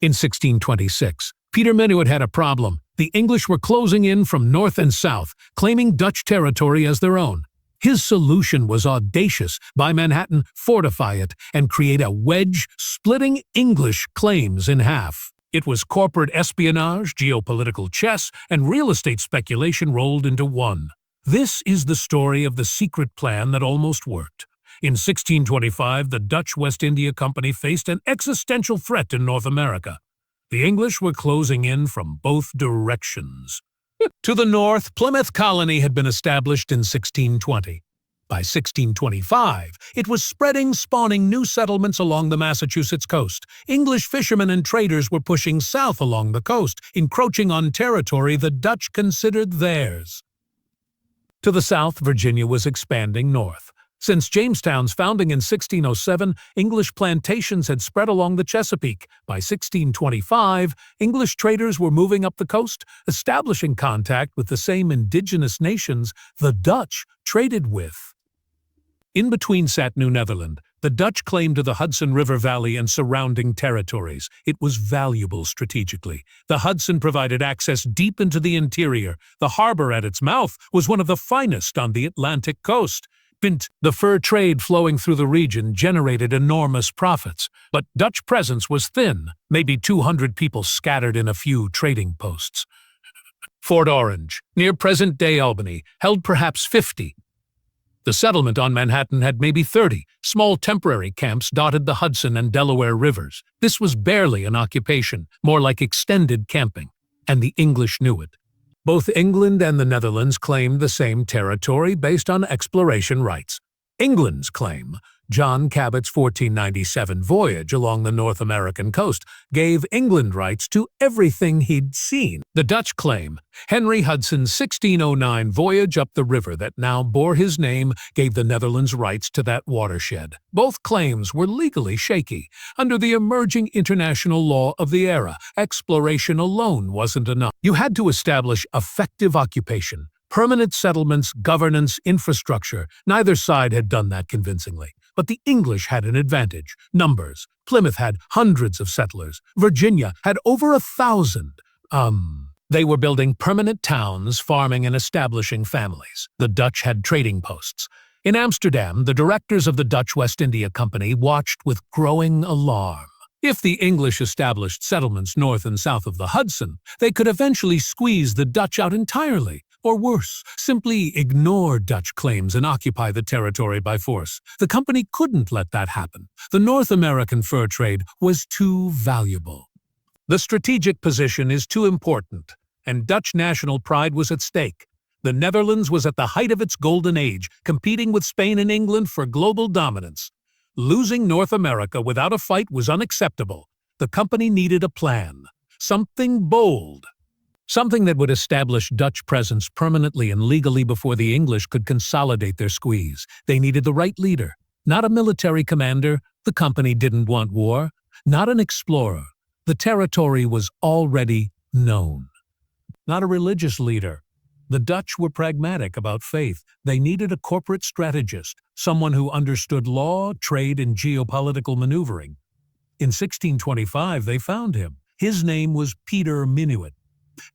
In 1626, Peter Minuit had a problem. The English were closing in from north and south, claiming Dutch territory as their own. His solution was audacious: buy Manhattan, fortify it, and create a wedge splitting English claims in half. It was corporate espionage, geopolitical chess, and real estate speculation rolled into one. This is the story of the secret plan that almost worked. In 1625, the Dutch West India Company faced an existential threat in North America. The English were closing in from both directions. To the north, Plymouth Colony had been established in 1620. By 1625, it was spreading, spawning new settlements along the Massachusetts coast. English fishermen and traders were pushing south along the coast, encroaching on territory the Dutch considered theirs. To the south, Virginia was expanding north. Since Jamestown's founding in 1607, English plantations had spread along the Chesapeake. By 1625, English traders were moving up the coast, establishing contact with the same indigenous nations the Dutch traded with. In between sat New Netherland. The Dutch claimed to the Hudson River Valley and surrounding territories. It was valuable strategically. The Hudson provided access deep into the interior. The harbor at its mouth was one of the finest on the Atlantic coast. The fur trade flowing through the region generated enormous profits, but Dutch presence was thin, maybe 200 people scattered in a few trading posts. Fort Orange, near present-day Albany, held perhaps 50. The settlement on Manhattan had maybe 30. Small temporary camps dotted the Hudson and Delaware rivers. This was barely an occupation, more like extended camping, and the English knew it. Both England and the Netherlands claimed the same territory based on exploration rights. England's claim, John Cabot's 1497 voyage along the North American coast, gave England rights to everything he'd seen. The Dutch claim, Henry Hudson's 1609 voyage up the river that now bore his name, gave the Netherlands rights to that watershed. Both claims were legally shaky. Under the emerging international law of the era, exploration alone wasn't enough. You had to establish effective occupation, permanent settlements, governance, infrastructure. Neither side had done that convincingly. But the English had an advantage: numbers. Plymouth had hundreds of settlers. Virginia had over 1,000. They were building permanent towns, farming and establishing families. The Dutch had trading posts. In Amsterdam, the directors of the Dutch West India Company watched with growing alarm. If the English established settlements north and south of the Hudson, they could eventually squeeze the Dutch out entirely. Or worse, simply ignore Dutch claims and occupy the territory by force. The company couldn't let that happen. The North American fur trade was too valuable. The strategic position is too important, and Dutch national pride was at stake. The Netherlands was at the height of its golden age, competing with Spain and England for global dominance. Losing North America without a fight was unacceptable. The company needed a plan, something bold. Something that would establish Dutch presence permanently and legally before the English could consolidate their squeeze. They needed the right leader, not a military commander. The company didn't want war, not an explorer. The territory was already known. Not a religious leader. The Dutch were pragmatic about faith. They needed a corporate strategist, someone who understood law, trade, and geopolitical maneuvering. In 1625, they found him. His name was Peter Minuit.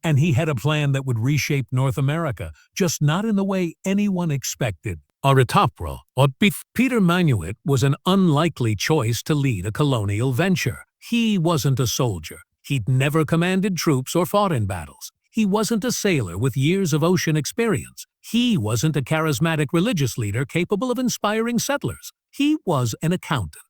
And he had a plan that would reshape North America, just not in the way anyone expected. Peter Minuit was an unlikely choice to lead a colonial venture. He wasn't a soldier. He'd never commanded troops or fought in battles. He wasn't a sailor with years of ocean experience. He wasn't a charismatic religious leader capable of inspiring settlers. He was an accountant.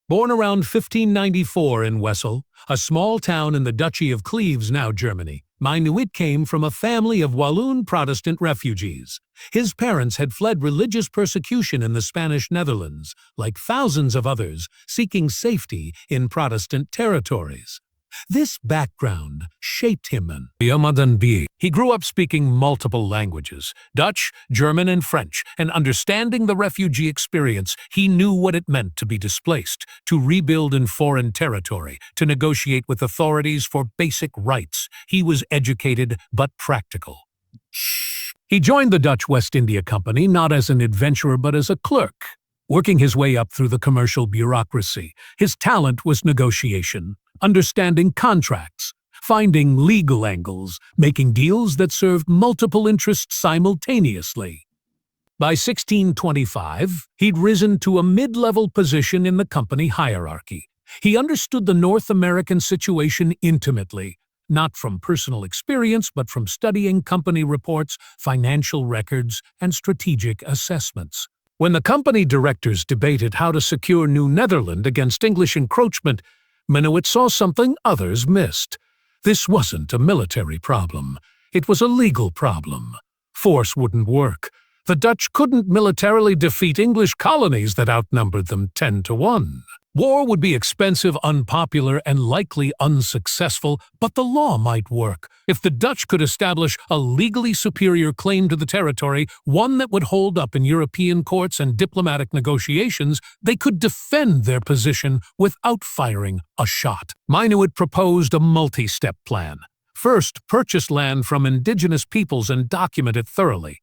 Born around 1594 in Wesel, a small town in the Duchy of Cleves, now Germany, Minuit came from a family of Walloon Protestant refugees. His parents had fled religious persecution in the Spanish Netherlands, like thousands of others, seeking safety in Protestant territories. This background shaped him. He grew up speaking multiple languages, Dutch, German, and French, and understanding the refugee experience, he knew what it meant to be displaced, to rebuild in foreign territory, to negotiate with authorities for basic rights. He was educated but practical. He joined the Dutch West India Company not as an adventurer but as a clerk, working his way up through the commercial bureaucracy. His talent was negotiation. understanding contracts, finding legal angles, making deals that served multiple interests simultaneously. By 1625, he'd risen to a mid-level position in the company hierarchy. He understood the North American situation intimately, not from personal experience but from studying company reports, financial records, and strategic assessments. When the company directors debated how to secure New Netherland against English encroachment, Minuit saw something others missed. This wasn't a military problem. It was a legal problem. Force wouldn't work. The Dutch couldn't militarily defeat English colonies that outnumbered them 10-1. War would be expensive, unpopular, and likely unsuccessful, but the law might work. If the Dutch could establish a legally superior claim to the territory, one that would hold up in European courts and diplomatic negotiations, they could defend their position without firing a shot. Minuit proposed a multi-step plan. First, purchase land from indigenous peoples and document it thoroughly.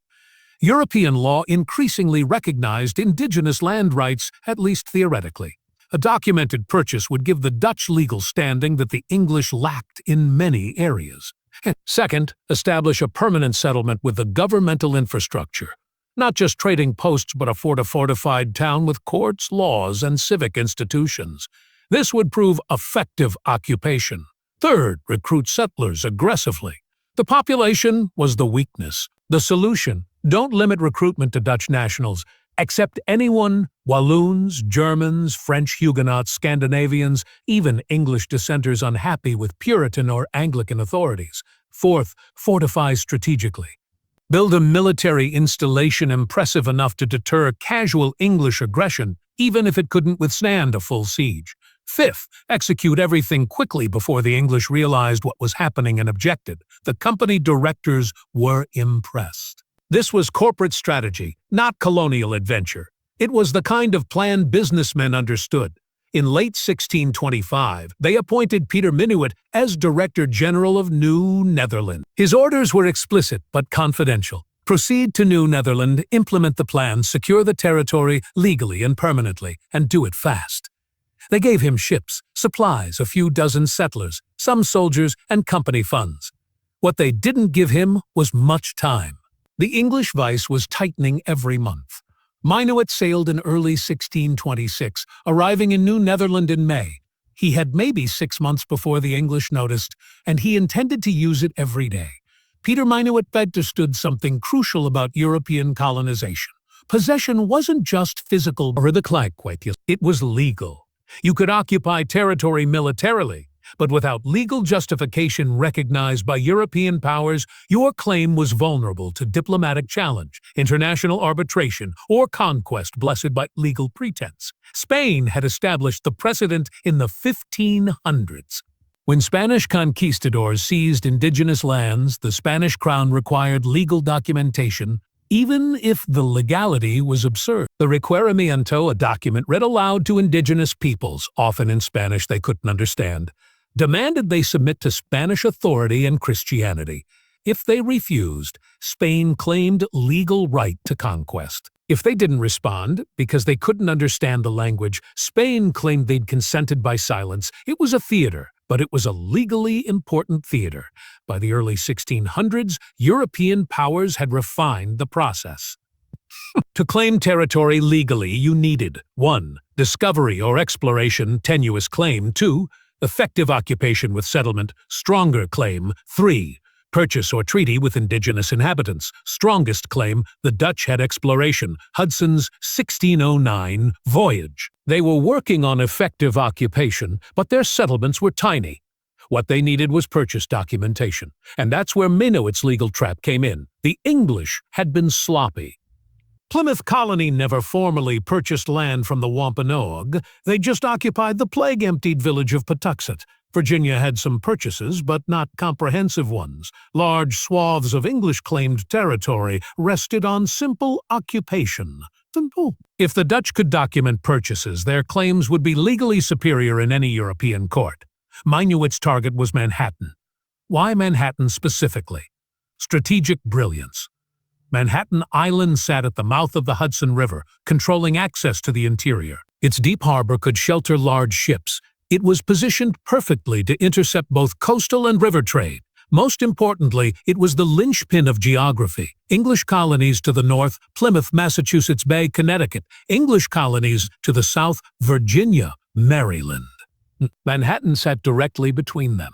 European law increasingly recognized indigenous land rights, at least theoretically. A documented purchase would give the Dutch legal standing that the English lacked in many areas. Second, establish a permanent settlement with the governmental infrastructure. Not just trading posts, but a fortified town with courts, laws, and civic institutions. This would prove effective occupation. Third, recruit settlers aggressively. The population was the weakness. The solution: don't limit recruitment to Dutch nationals. Accept anyone: Walloons, Germans, French Huguenots, Scandinavians, even English dissenters unhappy with Puritan or Anglican authorities. Fourth, fortify strategically. Build a military installation impressive enough to deter casual English aggression, even if it couldn't withstand a full siege. Fifth, execute everything quickly before the English realized what was happening and objected. The company directors were impressed. This was corporate strategy, not colonial adventure. It was the kind of plan businessmen understood. In late 1625, they appointed Peter Minuit as Director General of New Netherland. His orders were explicit but confidential. Proceed to New Netherland, implement the plan, secure the territory legally and permanently, and do it fast. They gave him ships, supplies, a few dozen settlers, some soldiers, and company funds. What they didn't give him was much time. The English vice was tightening every month. Minuit sailed in early 1626, arriving in New Netherland in May. He had maybe 6 months before the English noticed, and he intended to use it every day. Peter Minuit understood something crucial about European colonization. Possession wasn't just physical or it was legal. You could occupy territory militarily, but without legal justification recognized by European powers, your claim was vulnerable to diplomatic challenge, international arbitration, or conquest blessed by legal pretense. Spain had established the precedent in the 1500s. When Spanish conquistadors seized indigenous lands, the Spanish crown required legal documentation, even if the legality was absurd. The requerimiento, a document read aloud to indigenous peoples, often in Spanish they couldn't understand, demanded they submit to Spanish authority and Christianity. If they refused, Spain claimed legal right to conquest. If they didn't respond, because they couldn't understand the language, Spain claimed they'd consented by silence. It was a theater, but it was a legally important theater. By the early 1600s, European powers had refined the process. To claim territory legally, you needed 1. Discovery or exploration, tenuous claim. 2. Effective occupation with settlement, stronger claim. 3. Purchase or treaty with indigenous inhabitants, strongest claim. The Dutch had exploration, Hudson's 1609 voyage. They were working on effective occupation, but their settlements were tiny. What they needed was purchase documentation, and that's where Minuit's legal trap came in. The English had been sloppy. Plymouth Colony never formally purchased land from the Wampanoag. They just occupied the plague-emptied village of Patuxet. Virginia had some purchases, but not comprehensive ones. Large swaths of English-claimed territory rested on simple occupation. Simple. If the Dutch could document purchases, their claims would be legally superior in any European court. Minuit's target was Manhattan. Why Manhattan specifically? Strategic brilliance. Manhattan Island sat at the mouth of the Hudson River, controlling access to the interior. Its deep harbor could shelter large ships. It was positioned perfectly to intercept both coastal and river trade. Most importantly, it was the linchpin of geography. English colonies to the north, Plymouth, Massachusetts Bay, Connecticut. English colonies to the south, Virginia, Maryland. Manhattan sat directly between them.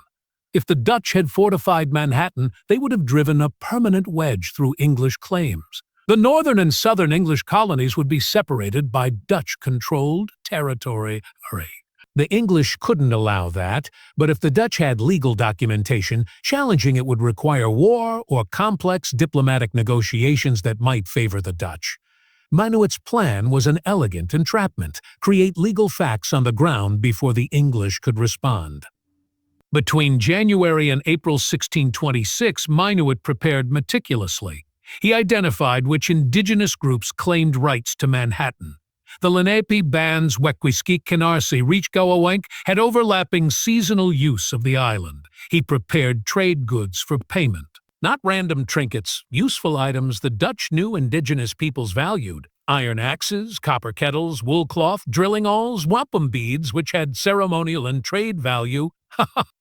If the Dutch had fortified Manhattan, they would have driven a permanent wedge through English claims. The northern and southern English colonies would be separated by Dutch-controlled territory. The English couldn't allow that, but if the Dutch had legal documentation, challenging it would require war or complex diplomatic negotiations that might favor the Dutch. Minuit's plan was an elegant entrapment: create legal facts on the ground before the English could respond. Between January and April 1626, Minuit prepared meticulously. He identified which indigenous groups claimed rights to Manhattan. The Lenape bands Wekwiskeek, Canarsie, Reachgowawank had overlapping seasonal use of the island. He prepared trade goods for payment. Not random trinkets, useful items the Dutch knew indigenous peoples valued. Iron axes, copper kettles, wool cloth, drilling awls, wampum beads, which had ceremonial and trade value.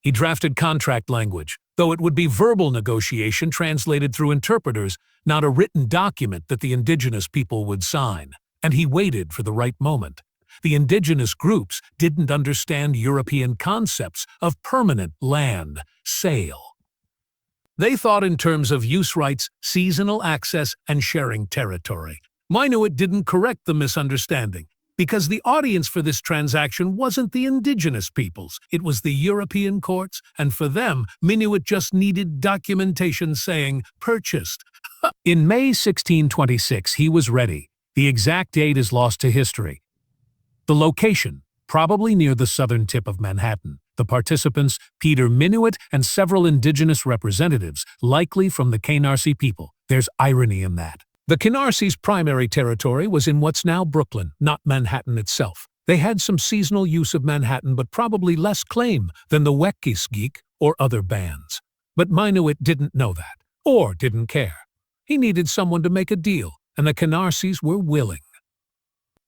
He drafted contract language, though it would be verbal negotiation translated through interpreters, not a written document that the indigenous people would sign. And he waited for the right moment. The indigenous groups didn't understand European concepts of permanent land sale. They thought in terms of use rights, seasonal access, and sharing territory. Minuit didn't correct the misunderstanding, because the audience for this transaction wasn't the indigenous peoples, it was the European courts, and for them, Minuit just needed documentation saying, "Purchased." In May 1626, he was ready. The exact date is lost to history. The location, probably near the southern tip of Manhattan. The participants, Peter Minuit and several indigenous representatives, likely from the Canarsie people. There's irony in that. The Canarsies' primary territory was in what's now Brooklyn, not Manhattan itself. They had some seasonal use of Manhattan, but probably less claim than the Wekwiskeek or other bands. But Minuit didn't know that, or didn't care. He needed someone to make a deal, and the Canarsies were willing.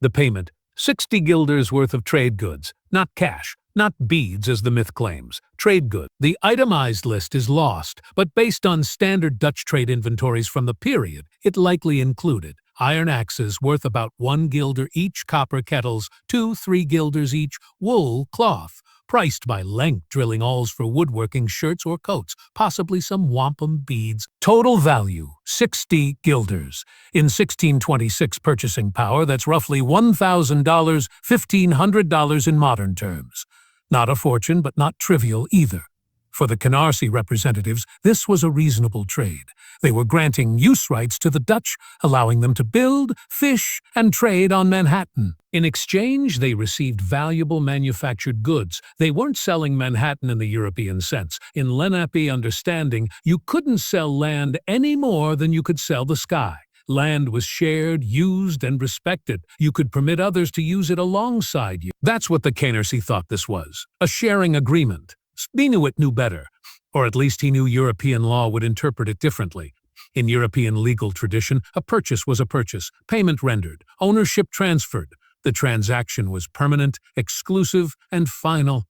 The payment, 60 guilders worth of trade goods, not cash, not beads as the myth claims, trade goods. The itemized list is lost, but based on standard Dutch trade inventories from the period, it likely included iron axes worth about 1 guilder each, copper kettles, 2-3 guilders each, wool cloth, priced by length, drilling awls for woodworking shirts or coats, possibly some wampum beads. Total value, 60 guilders. In 1626 purchasing power, that's roughly $1,000, $1,500 in modern terms. Not a fortune, but not trivial either. For the Canarsie representatives, this was a reasonable trade. They were granting use rights to the Dutch, allowing them to build, fish, and trade on Manhattan. In exchange, they received valuable manufactured goods. They weren't selling Manhattan in the European sense. In Lenape understanding, you couldn't sell land any more than you could sell the sky. Land was shared, used, and respected. You could permit others to use it alongside you. That's what the Canarsie thought this was, a sharing agreement. Minuit knew better, or at least he knew European law would interpret it differently. In European legal tradition, a purchase was a purchase, payment rendered, ownership transferred. The transaction was permanent, exclusive, and final.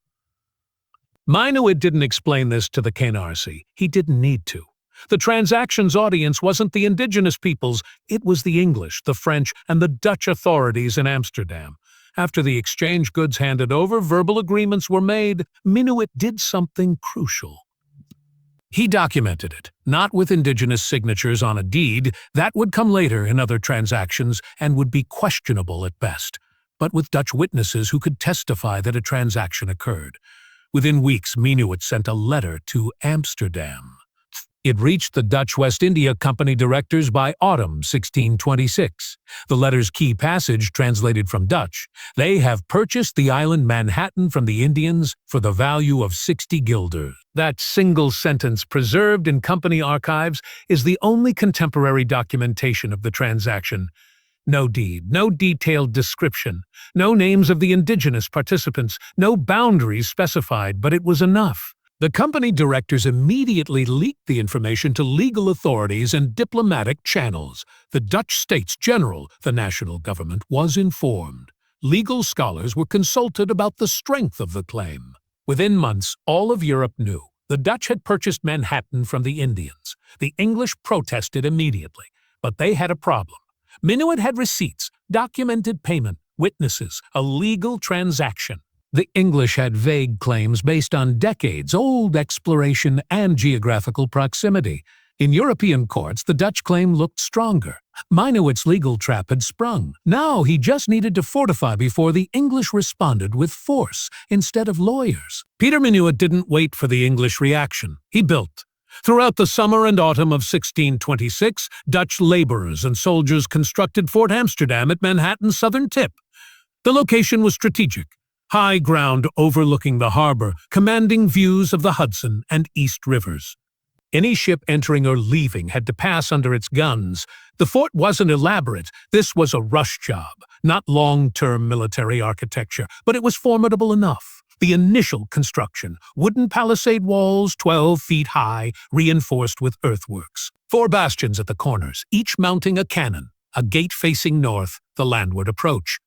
Minuit didn't explain this to the Canarsie. He didn't need to. The transaction's audience wasn't the indigenous peoples, it was the English, the French, and the Dutch authorities in Amsterdam. After the exchange goods handed over, verbal agreements were made. Minuit did something crucial. He documented it, not with indigenous signatures on a deed, that would come later in other transactions and would be questionable at best, but with Dutch witnesses who could testify that a transaction occurred. Within weeks, Minuit sent a letter to Amsterdam. It reached the Dutch West India Company directors by autumn 1626. The letter's key passage, translated from Dutch, "They have purchased the island Manhattan from the Indians for the value of 60 guilders." That single sentence, preserved in company archives, is the only contemporary documentation of the transaction. No deed, no detailed description, no names of the indigenous participants, no boundaries specified, but it was enough. The company directors immediately leaked the information to legal authorities and diplomatic channels. The Dutch States General, the national government, was informed. Legal scholars were consulted about the strength of the claim. Within months, all of Europe knew the Dutch had purchased Manhattan from the Indians. The English protested immediately, but they had a problem. Minuit had receipts, documented payment, witnesses, a legal transaction. The English had vague claims based on decades-old exploration and geographical proximity. In European courts, the Dutch claim looked stronger. Minuit's legal trap had sprung. Now he just needed to fortify before the English responded with force instead of lawyers. Peter Minuit didn't wait for the English reaction. He built. Throughout the summer and autumn of 1626, Dutch laborers and soldiers constructed Fort Amsterdam at Manhattan's southern tip. The location was strategic. High ground overlooking the harbor, commanding views of the Hudson and East Rivers. Any ship entering or leaving had to pass under its guns. The fort wasn't elaborate. This was a rush job, not long-term military architecture, but it was formidable enough. The initial construction, wooden palisade walls 12 feet high, reinforced with earthworks. 4 bastions at the corners, each mounting a cannon, a gate facing north, the landward approach.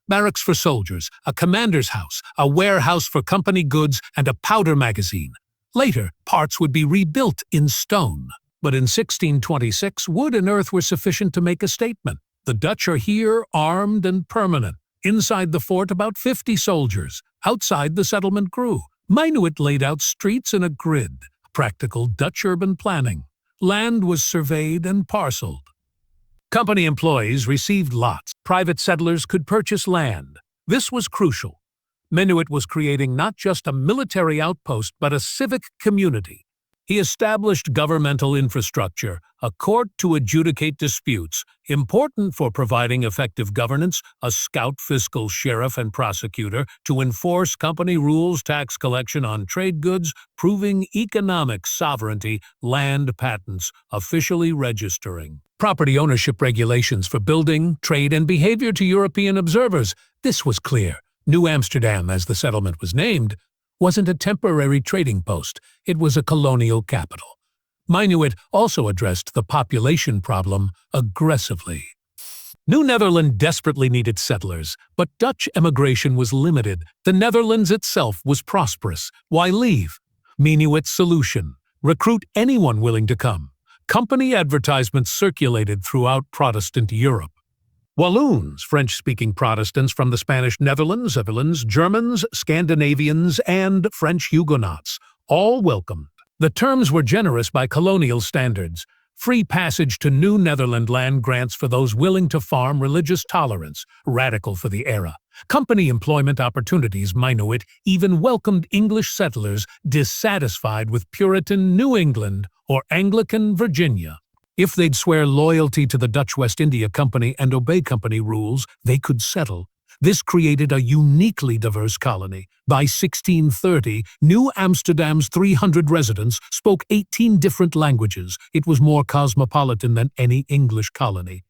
Barracks for soldiers, a commander's house, a warehouse for company goods, and a powder magazine. Later, parts would be rebuilt in stone. But in 1626, wood and earth were sufficient to make a statement. The Dutch are here, armed and permanent. Inside the fort, about 50 soldiers. Outside, the settlement grew. Minuit laid out streets in a grid. Practical Dutch urban planning. Land was surveyed and parceled. Company employees received lots. Private settlers could purchase land. This was crucial. Minuit was creating not just a military outpost, but a civic community. He established governmental infrastructure, a court to adjudicate disputes, important for providing effective governance, a scout fiscal sheriff and prosecutor to enforce company rules, tax collection on trade goods, proving economic sovereignty, land patents, officially registering. Property ownership regulations for building, trade, and behavior to European observers. This was clear. New Amsterdam, as the settlement was named, wasn't a temporary trading post, it was a colonial capital. Minuit also addressed the population problem aggressively. New Netherland desperately needed settlers, but Dutch emigration was limited. The Netherlands itself was prosperous. Why leave? Minuit's solution: recruit anyone willing to come. Company advertisements circulated throughout Protestant Europe. Walloons, French-speaking Protestants from the Spanish Netherlands, Germans, Scandinavians, and French Huguenots, all welcomed. The terms were generous by colonial standards. Free passage to New Netherland land grants for those willing to farm, religious tolerance, radical for the era. Company employment opportunities. Minuit even welcomed English settlers dissatisfied with Puritan New England or Anglican Virginia. If they'd swear loyalty to the Dutch West India Company and obey company rules, they could settle. This created a uniquely diverse colony. By 1630, New Amsterdam's 300 residents spoke 18 different languages. It was more cosmopolitan than any English colony.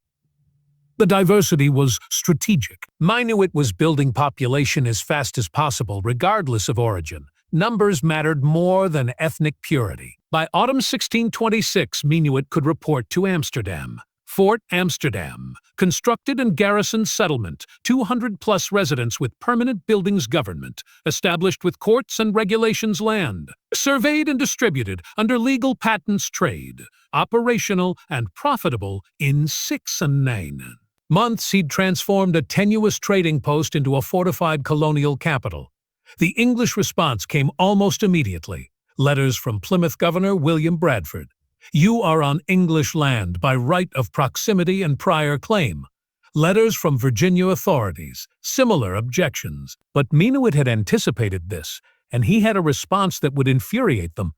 The diversity was strategic. Minuit was building population as fast as possible, regardless of origin. Numbers mattered more than ethnic purity. By autumn 1626, Minuit could report to Amsterdam. Fort Amsterdam, constructed and garrisoned settlement, 200-plus residents with permanent buildings government, established with courts and regulations land, surveyed and distributed under legal patents trade, operational and profitable in 6 and 9 months. He'd transformed a tenuous trading post into a fortified colonial capital. The English response came almost immediately. Letters from Plymouth Governor William Bradford. You are on English land by right of proximity and prior claim. Letters from Virginia authorities. Similar objections. But Minuit had anticipated this, and he had a response that would infuriate them.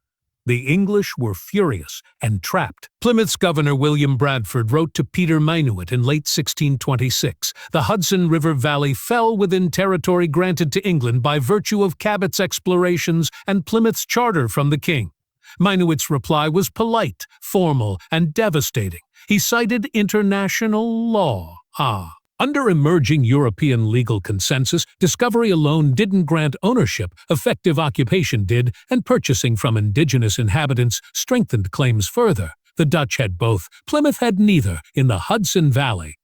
The English were furious and trapped. Plymouth's Governor William Bradford wrote to Peter Minuit in late 1626. The Hudson River Valley fell within territory granted to England by virtue of Cabot's explorations and Plymouth's charter from the king. Minuit's reply was polite, formal, and devastating. He cited international law. Under emerging European legal consensus, discovery alone didn't grant ownership, effective occupation did, and purchasing from indigenous inhabitants strengthened claims further. The Dutch had both. Plymouth had neither in the Hudson Valley.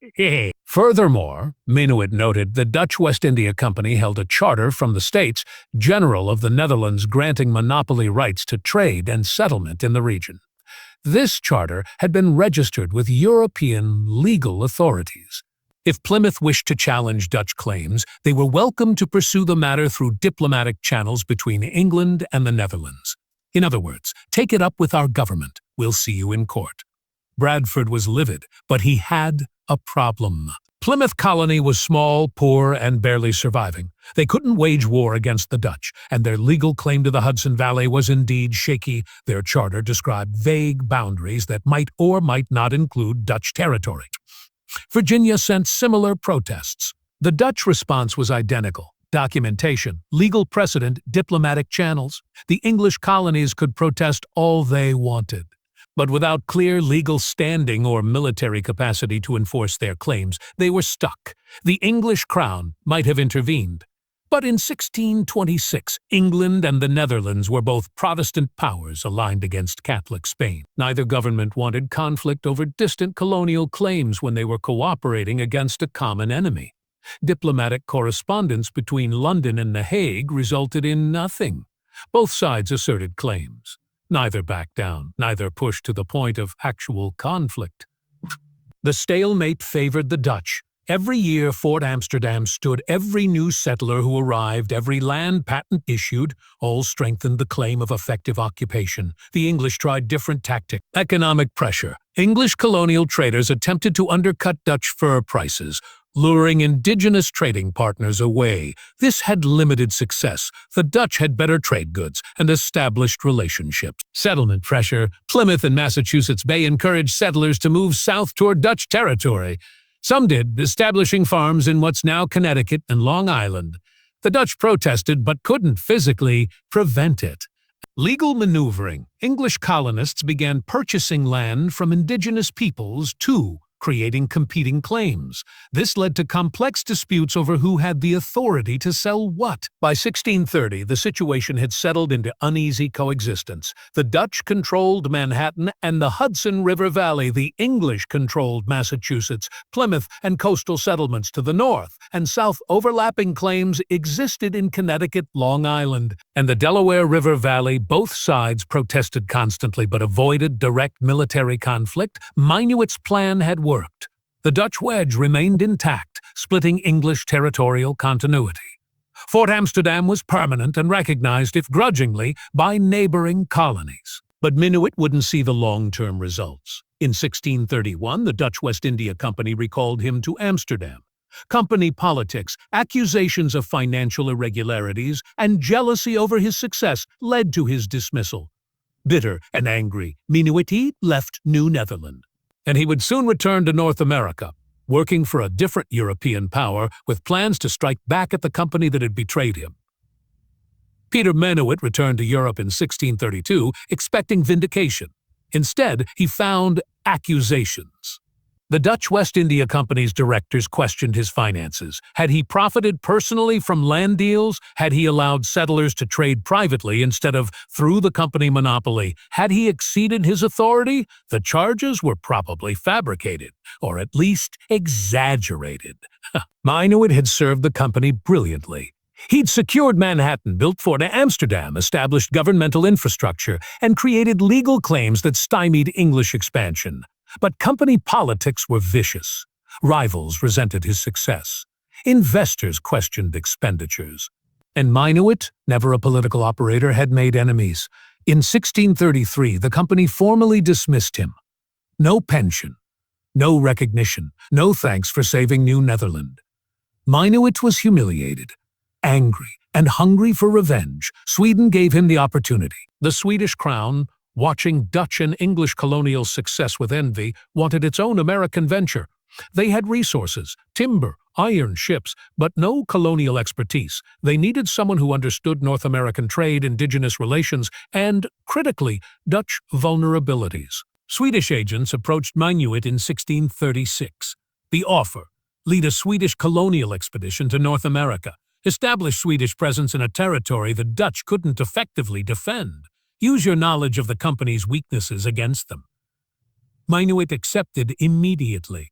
Furthermore, Minuit noted, the Dutch West India Company held a charter from the States General of the Netherlands granting monopoly rights to trade and settlement in the region. This charter had been registered with European legal authorities. If Plymouth wished to challenge Dutch claims, they were welcome to pursue the matter through diplomatic channels between England and the Netherlands. In other words, take it up with our government. We'll see you in court. Bradford was livid, but he had a problem. Plymouth Colony was small, poor, and barely surviving. They couldn't wage war against the Dutch, and their legal claim to the Hudson Valley was indeed shaky. Their charter described vague boundaries that might or might not include Dutch territory. Virginia sent similar protests. The Dutch response was identical. Documentation, legal precedent, diplomatic channels. The English colonies could protest all they wanted. But without clear legal standing or military capacity to enforce their claims, they were stuck. The English crown might have intervened. But in 1626, England and the Netherlands were both Protestant powers aligned against Catholic Spain. Neither government wanted conflict over distant colonial claims when they were cooperating against a common enemy. Diplomatic correspondence between London and The Hague resulted in nothing. Both sides asserted claims. Neither backed down, neither pushed to the point of actual conflict. The stalemate favored the Dutch. Every year Fort Amsterdam stood, every new settler who arrived, every land patent issued, all strengthened the claim of effective occupation. The English tried different tactics. Economic pressure. English colonial traders attempted to undercut Dutch fur prices, luring indigenous trading partners away. This had limited success. The Dutch had better trade goods and established relationships. Settlement pressure. Plymouth and Massachusetts Bay encouraged settlers to move south toward Dutch territory. Some did, establishing farms in what's now Connecticut and Long Island. The Dutch protested but couldn't physically prevent it. Legal maneuvering. English colonists began purchasing land from indigenous peoples too, creating competing claims. This led to complex disputes over who had the authority to sell what. By 1630, the situation had settled into uneasy coexistence. The Dutch controlled Manhattan and the Hudson River Valley. The English controlled Massachusetts, Plymouth, and coastal settlements to the north and south. Overlapping claims existed in Connecticut, Long Island, and the Delaware River Valley. Both sides protested constantly but avoided direct military conflict. Minuit's plan had worked. The Dutch wedge remained intact, splitting English territorial continuity. Fort Amsterdam was permanent and recognized, if grudgingly, by neighboring colonies. But Minuit wouldn't see the long-term results. In 1631, the Dutch West India Company recalled him to Amsterdam. Company politics, accusations of financial irregularities, and jealousy over his success led to his dismissal. Bitter and angry, Minuit left New Netherland, and he would soon return to North America, working for a different European power with plans to strike back at the company that had betrayed him. Peter Minuit returned to Europe in 1632, expecting vindication. Instead, he found accusations. The Dutch West India Company's directors questioned his finances. Had he profited personally from land deals? Had he allowed settlers to trade privately instead of through the company monopoly? Had he exceeded his authority? The charges were probably fabricated, or at least exaggerated. Minuit had served the company brilliantly. He'd secured Manhattan, built Fort Amsterdam, established governmental infrastructure, and created legal claims that stymied English expansion. But company politics were vicious. Rivals resented his success. Investors questioned expenditures. And Minuit, never a political operator, had made enemies. In 1633, the company formally dismissed him. No pension, no recognition, no thanks for saving New Netherland. Minuit was humiliated, angry, and hungry for revenge. Sweden gave him the opportunity. The Swedish crown, watching Dutch and English colonial success with envy, wanted its own American venture. They had resources, timber, iron ships, but no colonial expertise. They needed someone who understood North American trade, indigenous relations, and, critically, Dutch vulnerabilities. Swedish agents approached Minuit in 1636. The offer: lead a Swedish colonial expedition to North America, establish Swedish presence in a territory the Dutch couldn't effectively defend. Use your knowledge of the company's weaknesses against them. Minuit accepted immediately.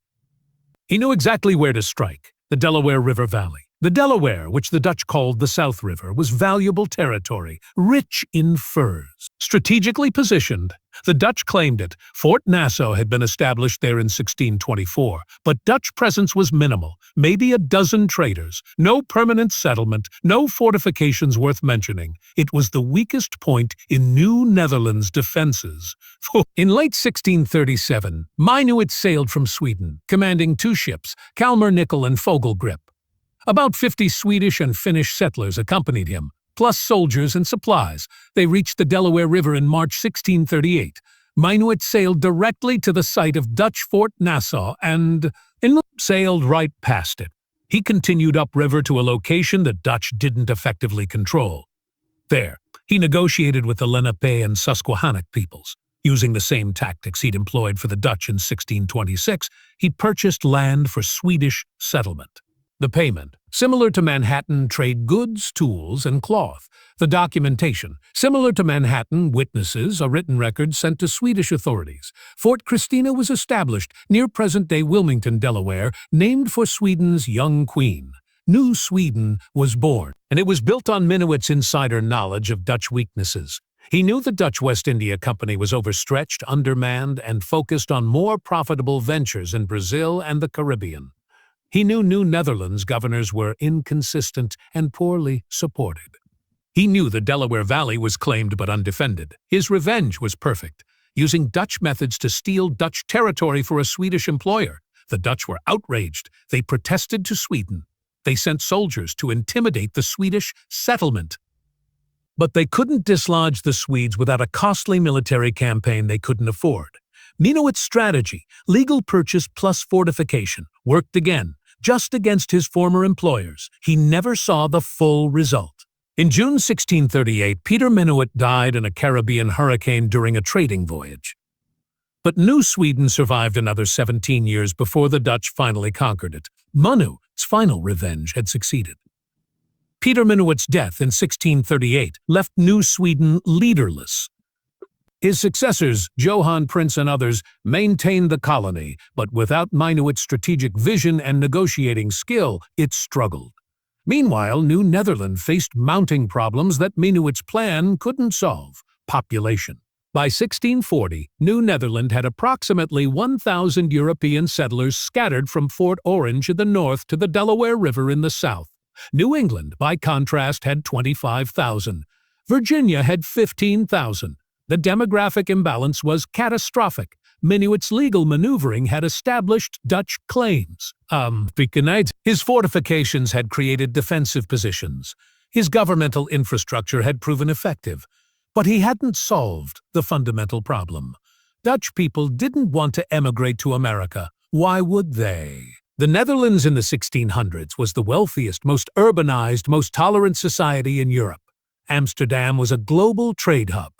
He knew exactly where to strike: the Delaware River Valley. The Delaware, which the Dutch called the South River, was valuable territory, rich in furs. Strategically positioned, the Dutch claimed it. Fort Nassau had been established there in 1624, but Dutch presence was minimal, maybe a dozen traders, no permanent settlement, no fortifications worth mentioning. It was the weakest point in New Netherlands' defenses. In late 1637, Minuit sailed from Sweden, commanding 2 ships, Kalmar Nickel and Fogelgrip. About 50 Swedish and Finnish settlers accompanied him, plus soldiers and supplies. They reached the Delaware River in March 1638. Minuit sailed directly to the site of Dutch Fort Nassau and sailed right past it. He continued upriver to a location the Dutch didn't effectively control. There, he negotiated with the Lenape and Susquehannock peoples. Using the same tactics he'd employed for the Dutch in 1626, he purchased land for Swedish settlement. The payment, similar to Manhattan, trade goods, tools, and cloth. The documentation, similar to Manhattan, witnesses, a written record sent to Swedish authorities. Fort Christina was established near present-day Wilmington, Delaware, named for Sweden's young queen. New Sweden was born, and it was built on Minuit's insider knowledge of Dutch weaknesses. He knew the Dutch West India Company was overstretched, undermanned, and focused on more profitable ventures in Brazil and the Caribbean. He knew New Netherlands governors were inconsistent and poorly supported. He knew the Delaware Valley was claimed but undefended. His revenge was perfect, using Dutch methods to steal Dutch territory for a Swedish employer. The Dutch were outraged. They protested to Sweden. They sent soldiers to intimidate the Swedish settlement. But they couldn't dislodge the Swedes without a costly military campaign they couldn't afford. Minuit's strategy, legal purchase plus fortification, worked again, just against his former employers. He never saw the full result. In June 1638, Peter Minuit died in a Caribbean hurricane during a trading voyage. But New Sweden survived another 17 years before the Dutch finally conquered it. Minuit's final revenge had succeeded. Peter Minuit's death in 1638 left New Sweden leaderless. His successors, Johan Prince and others, maintained the colony, but without Minuit's strategic vision and negotiating skill, it struggled. Meanwhile, New Netherland faced mounting problems that Minuit's plan couldn't solve: population. By 1640, New Netherland had approximately 1,000 European settlers scattered from Fort Orange in the north to the Delaware River in the south. New England, by contrast, had 25,000. Virginia had 15,000. The demographic imbalance was catastrophic. Minuit's legal maneuvering had established Dutch claims. His fortifications had created defensive positions. His governmental infrastructure had proven effective. But he hadn't solved the fundamental problem. Dutch people didn't want to emigrate to America. Why would they? The Netherlands in the 1600s was the wealthiest, most urbanized, most tolerant society in Europe. Amsterdam was a global trade hub.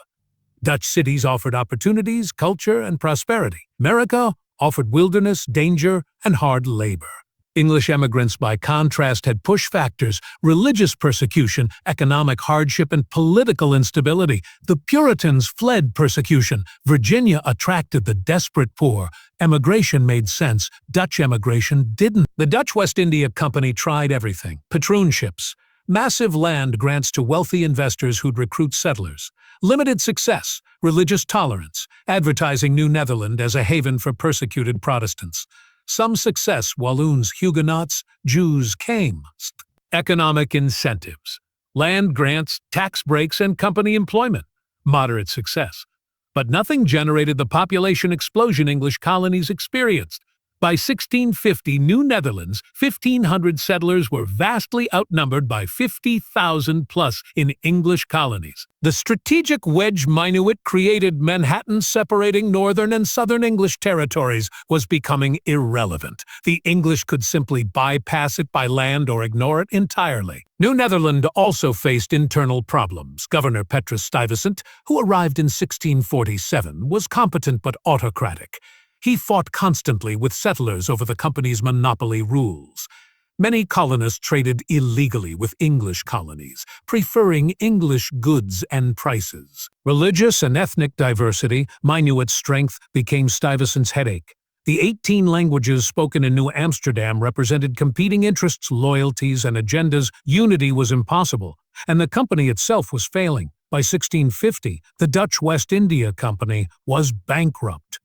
Dutch cities offered opportunities, culture, and prosperity. America offered wilderness, danger, and hard labor. English emigrants, by contrast, had push factors: religious persecution, economic hardship, and political instability. The Puritans fled persecution. Virginia attracted the desperate poor. Emigration made sense. Dutch emigration didn't. The Dutch West India Company tried everything: patroonships, massive land grants to wealthy investors who'd recruit settlers. Limited success: religious tolerance, advertising New Netherland as a haven for persecuted Protestants. Some success: Walloons, Huguenots, Jews came. Economic incentives: land grants, tax breaks, and company employment. Moderate success. But nothing generated the population explosion English colonies experienced. By 1650, New Netherlands' 1,500 settlers were vastly outnumbered by 50,000 plus in English colonies. The strategic wedge Minuit created, Manhattan separating northern and southern English territories, was becoming irrelevant. The English could simply bypass it by land or ignore it entirely. New Netherland also faced internal problems. Governor Petrus Stuyvesant, who arrived in 1647, was competent but autocratic. He fought constantly with settlers over the company's monopoly rules. Many colonists traded illegally with English colonies, preferring English goods and prices. Religious and ethnic diversity, Minuit's strength, became Stuyvesant's headache. The 18 languages spoken in New Amsterdam represented competing interests, loyalties, and agendas. Unity was impossible, and the company itself was failing. By 1650, the Dutch West India Company was bankrupt.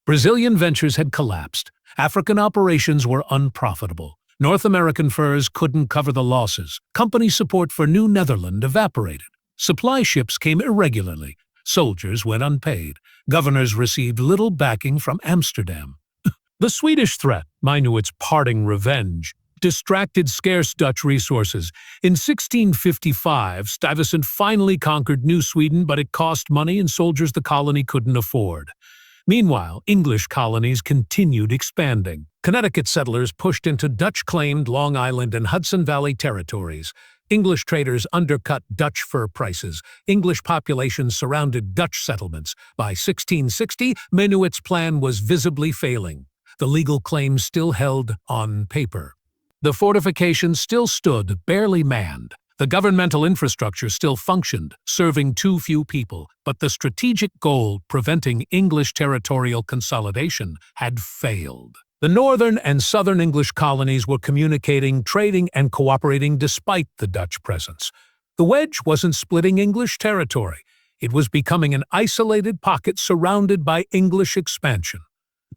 Brazilian ventures had collapsed. African operations were unprofitable. North American furs couldn't cover the losses. Company support for New Netherland evaporated. Supply ships came irregularly. Soldiers went unpaid. Governors received little backing from Amsterdam. The Swedish threat, Minuit's parting revenge, distracted scarce Dutch resources. In 1655, Stuyvesant finally conquered New Sweden, but it cost money and soldiers the colony couldn't afford. Meanwhile, English colonies continued expanding. Connecticut settlers pushed into Dutch-claimed Long Island and Hudson Valley territories. English traders undercut Dutch fur prices. English populations surrounded Dutch settlements. By 1660, Minuit's plan was visibly failing. The legal claims still held on paper. The fortifications still stood, barely manned. The governmental infrastructure still functioned, serving too few people, but the strategic goal, preventing English territorial consolidation, had failed. The northern and southern English colonies were communicating, trading, and cooperating despite the Dutch presence. The wedge wasn't splitting English territory. It was becoming an isolated pocket surrounded by English expansion.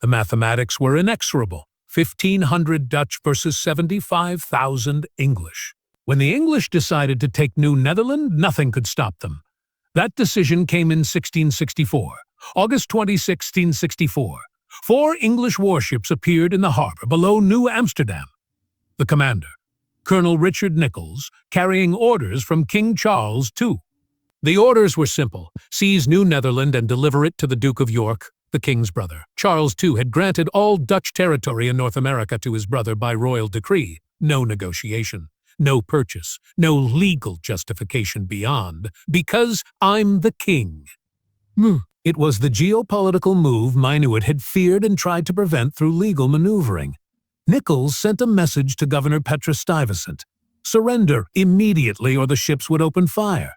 The mathematics were inexorable. 1,500 Dutch versus 75,000 English. When the English decided to take New Netherland, nothing could stop them. That decision came in 1664. August 20, 1664. 4 English warships appeared in the harbor below New Amsterdam. The commander, Colonel Richard Nichols, carrying orders from King Charles II. The orders were simple: seize New Netherland and deliver it to the Duke of York, the king's brother. Charles II had granted all Dutch territory in North America to his brother by royal decree. No negotiation. No purchase, no legal justification beyond, because I'm the king. It was the geopolitical move Minuit had feared and tried to prevent through legal maneuvering. Nichols sent a message to Governor Petrus Stuyvesant: surrender immediately or the ships would open fire.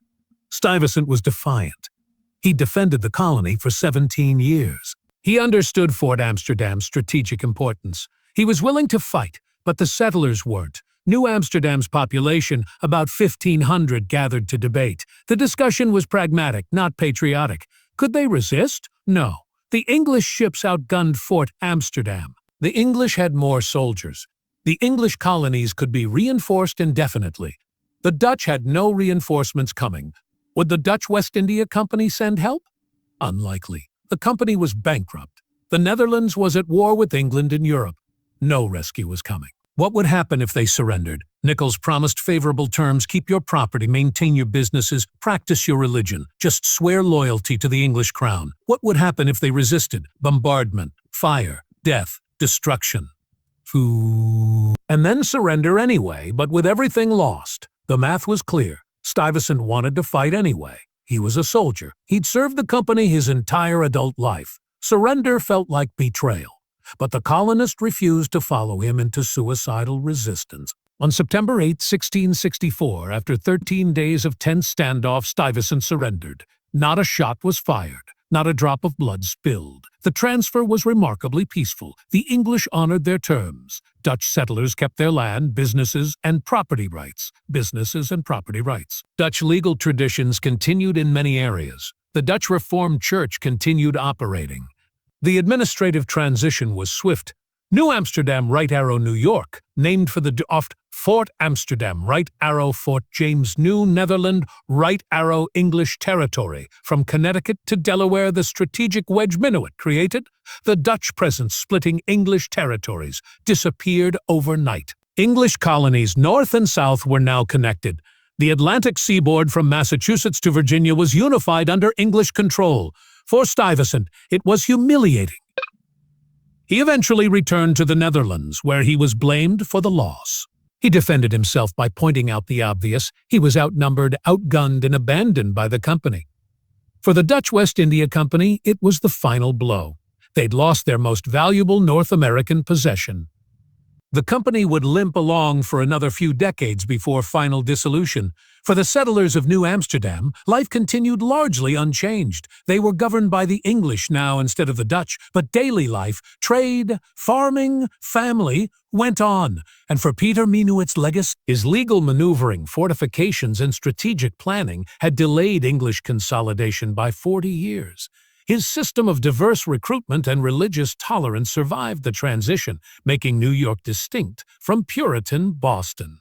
Stuyvesant was defiant. He defended the colony for 17 years. He understood Fort Amsterdam's strategic importance. He was willing to fight, but the settlers weren't. New Amsterdam's population, about 1,500, gathered to debate. The discussion was pragmatic, not patriotic. Could they resist? No. The English ships outgunned Fort Amsterdam. The English had more soldiers. The English colonies could be reinforced indefinitely. The Dutch had no reinforcements coming. Would the Dutch West India Company send help? Unlikely. The company was bankrupt. The Netherlands was at war with England and Europe. No rescue was coming. What would happen if they surrendered? Nichols promised favorable terms: keep your property, maintain your businesses, practice your religion, just swear loyalty to the English crown. What would happen if they resisted? Bombardment, fire, death, destruction. And then surrender anyway, but with everything lost. The math was clear. Stuyvesant wanted to fight anyway. He was a soldier. He'd served the company his entire adult life. Surrender felt like betrayal. But the colonists refused to follow him into suicidal resistance. On September 8, 1664, after 13 days of tense standoff, Stuyvesant surrendered. Not a shot was fired. Not a drop of blood spilled. The transfer was remarkably peaceful. The English honored their terms. Dutch settlers kept their land, businesses, and property rights. Dutch legal traditions continued in many areas. The Dutch Reformed Church continued operating. The administrative transition was swift. New Amsterdam, right arrow, New York, named for the oft Fort Amsterdam, right arrow, Fort James, New Netherland, right arrow, English territory. From Connecticut to Delaware, the strategic wedge Minuit created. The Dutch presence splitting English territories disappeared overnight. English colonies north and south were now connected. The Atlantic seaboard from Massachusetts to Virginia was unified under English control. For Stuyvesant, it was humiliating. He eventually returned to the Netherlands, where he was blamed for the loss. He defended himself by pointing out the obvious: he was outnumbered, outgunned, and abandoned by the company. For the Dutch West India Company, it was the final blow. They'd lost their most valuable North American possession. The company would limp along for another few decades before final dissolution. For the settlers of New Amsterdam, life continued largely unchanged. They were governed by the English now instead of the Dutch, but daily life, trade, farming, family went on. And for Peter Minuit's legacy, his legal maneuvering, fortifications, and strategic planning had delayed English consolidation by 40 years. His system of diverse recruitment and religious tolerance survived the transition, making New York distinct from Puritan Boston.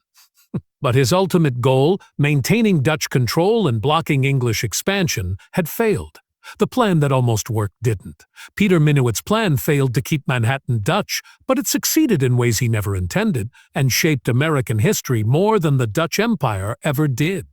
But his ultimate goal, maintaining Dutch control and blocking English expansion, had failed. The plan that almost worked didn't. Peter Minuit's plan failed to keep Manhattan Dutch, but it succeeded in ways he never intended and shaped American history more than the Dutch Empire ever did.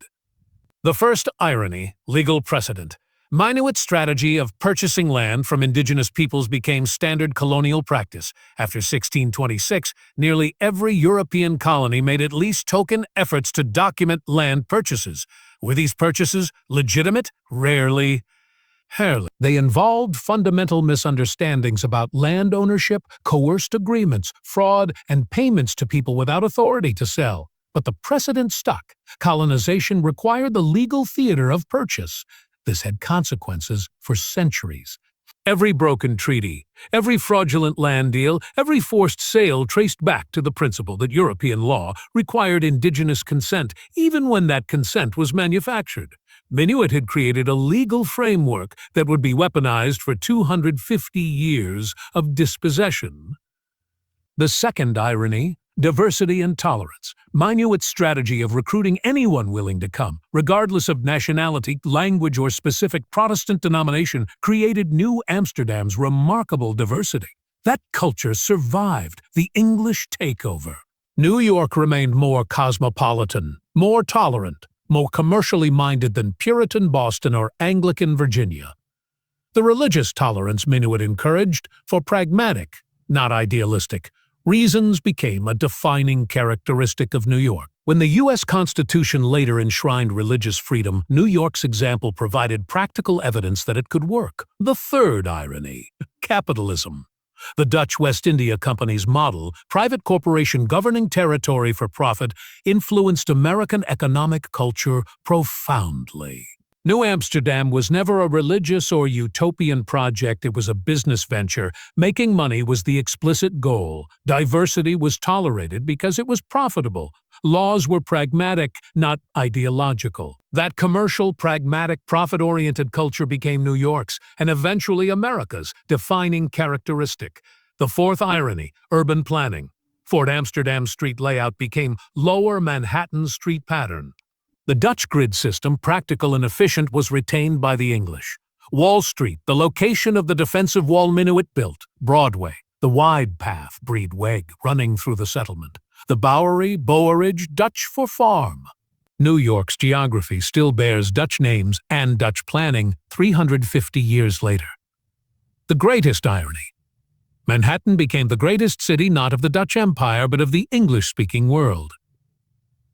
The first irony, legal precedent. Minuit's strategy of purchasing land from indigenous peoples became standard colonial practice. After 1626, nearly every European colony made at least token efforts to document land purchases. Were these purchases legitimate? Rarely. They involved fundamental misunderstandings about land ownership, coerced agreements, fraud, and payments to people without authority to sell. But the precedent stuck. Colonization required the legal theater of purchase. This had consequences for centuries. Every broken treaty, every fraudulent land deal, every forced sale traced back to the principle that European law required indigenous consent, even when that consent was manufactured. Minuit had created a legal framework that would be weaponized for 250 years of dispossession. The second irony, diversity and tolerance. Minuit's strategy of recruiting anyone willing to come, regardless of nationality, language, or specific Protestant denomination, created New Amsterdam's remarkable diversity. That culture survived the English takeover. New York remained more cosmopolitan, more tolerant, more commercially minded than Puritan Boston or Anglican Virginia. The religious tolerance Minuit encouraged, for pragmatic, not idealistic, reasons became a defining characteristic of New York. When the U.S. Constitution later enshrined religious freedom, New York's example provided practical evidence that it could work. The third irony, capitalism. The Dutch West India Company's model, private corporation governing territory for profit, influenced American economic culture profoundly. New Amsterdam was never a religious or utopian project, it was a business venture. Making money was the explicit goal. Diversity was tolerated because it was profitable. Laws were pragmatic, not ideological. That commercial, pragmatic, profit-oriented culture became New York's, and eventually America's, defining characteristic. The fourth irony, urban planning. Fort Amsterdam's street layout became Lower Manhattan's street pattern. The Dutch grid system, practical and efficient, was retained by the English. Wall Street, the location of the defensive wall Minuit built. Broadway, the wide path, breed weg, running through the settlement. The Bowery, Boweridge, Dutch for farm. New York's geography still bears Dutch names and Dutch planning 350 years later. The greatest irony. Manhattan became the greatest city not of the Dutch Empire but of the English-speaking world.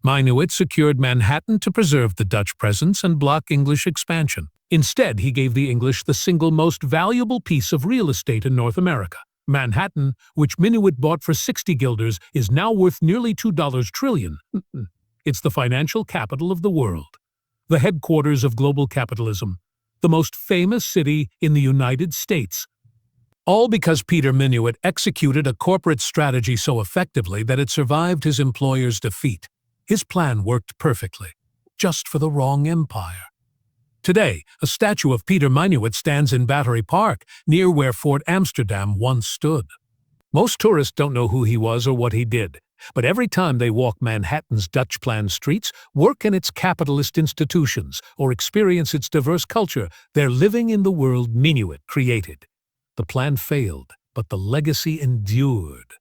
Minuit secured Manhattan to preserve the Dutch presence and block English expansion. Instead, he gave the English the single most valuable piece of real estate in North America. Manhattan, which Minuit bought for 60 guilders, is now worth nearly $2 trillion. It's the financial capital of the world, the headquarters of global capitalism, the most famous city in the United States. All because Peter Minuit executed a corporate strategy so effectively that it survived his employer's defeat. His plan worked perfectly, just for the wrong empire. Today, a statue of Peter Minuit stands in Battery Park, near where Fort Amsterdam once stood. Most tourists don't know who he was or what he did, but every time they walk Manhattan's Dutch-planned streets, work in its capitalist institutions, or experience its diverse culture, they're living in the world Minuit created. The plan failed, but the legacy endured.